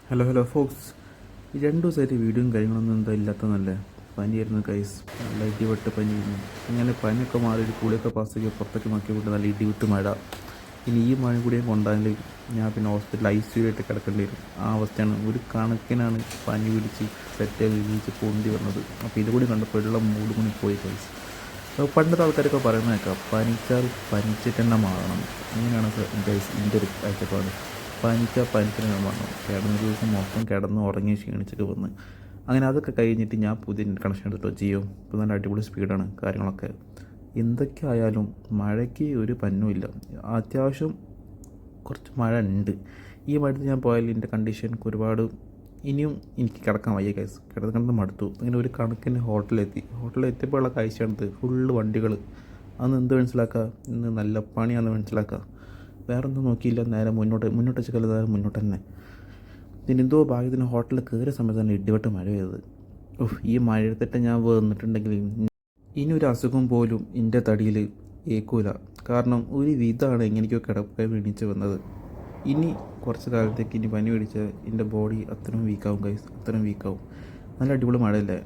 Hello Fox. ഈ 2 ദിവസമായിട്ട് വീഡിയോയും കാര്യങ്ങളൊന്നും എന്താ ഇല്ലാത്തതല്ലേ? പനിയായിരുന്നു ഗൈസ്, നല്ല ഇടിവെട്ട് പനിയായിരുന്നു. അങ്ങനെ പനിയൊക്കെ മാറി ഒരു കൂളിയൊക്കെ പാസ്സൊക്കെ പുറത്തൊക്കെ നോക്കിയിട്ട് നല്ല ഇടിവിട്ട് മഴ. ഇനി ഈ മഴ കൂടിയും കൊണ്ടാൽ ഞാൻ പിന്നെ ഹോസ്പിറ്റലിൽ ICU കിടക്കേണ്ടി വരും. ആ അവസ്ഥയാണ്. ഒരു കണക്കിനാണ് പനി പിടിച്ച് സെറ്റായി വീഴ്ച പൊന്തി വന്നത്. അപ്പോൾ ഇതുകൂടി കണ്ടപ്പോൾ ഉള്ള മൂഡ് കൂടി പോയി ഗൈസ്. അപ്പോൾ പണ്ടത്തെ ആൾക്കാരൊക്കെ പറയുന്നത് കേൾക്കാം, പനിച്ചാൽ പനിച്ചിട്ട് തന്നെ മാറണം. അങ്ങനെയാണ് ഗൈസ് എൻ്റെ ഒരു കാഴ്ചപ്പാട്. പനിക്കാൻ വന്നു കിടന്നൊരു ദിവസം മൊത്തം കിടന്ന് ഉറങ്ങി ക്ഷീണിച്ചൊക്കെ വന്ന്. അങ്ങനെ അതൊക്കെ കഴിഞ്ഞിട്ട് ഞാൻ പുതിയ കണക്ഷൻ എടുത്തോ ജിയോ. ഇപ്പോൾ നല്ല അടിപൊളി സ്പീഡാണ് കാര്യങ്ങളൊക്കെ. എന്തൊക്കെ ആയാലും മഴയ്ക്ക് ഒരു പന്നുമില്ല. അത്യാവശ്യം കുറച്ച് മഴ ഉണ്ട്. ഈ മഴത്ത് ഞാൻ പോയാൽ എൻ്റെ കണ്ടീഷൻക്ക് ഒരുപാട് ഇനിയും എനിക്ക് കിടക്കാൻ വയ്യ കേസ്. കിടന്ന് മടുത്തു. അങ്ങനെ ഒരു കണക്കിന് ഹോട്ടലിലെത്തിയപ്പോഴുള്ള കാഴ്ചയാണിത്. ഫുള്ള് വണ്ടികൾ. അന്ന് എന്ത് മനസ്സിലാക്കുക, ഇന്ന് നല്ല പണിയാണെന്ന് മനസ്സിലാക്കുക. വേറൊന്നും നോക്കിയില്ല, നേരെ മുന്നോട്ട് വെച്ചല്ല, നേരെ മുന്നോട്ട് തന്നെ. പിന്നെ എന്തോ ഭാഗ്യത്തിന് ഹോട്ടലിൽ കയറിയ സമയത്ത് തന്നെ ഇടിവെട്ട് മഴ പെയ്തത്. ഈ മഴയത്തിട്ട് ഞാൻ വന്നിട്ടുണ്ടെങ്കിൽ ഇനി ഒരു അസുഖം പോലും എൻ്റെ തടിയിൽ ഏൽക്കൂല. കാരണം ഒരു വിധമാണ് എങ്ങനെയൊക്കെ കിടക്കാൻ വീണിച്ച് വന്നത്. ഇനി കുറച്ച് കാലത്തേക്ക് ഇനി പനി പിടിച്ച് എൻ്റെ ബോഡി അത്രയും വീക്കാവും ഗൈസ്, അത്രയും വീക്കാവും. നല്ല അടിപൊളി മഴയല്ലേ.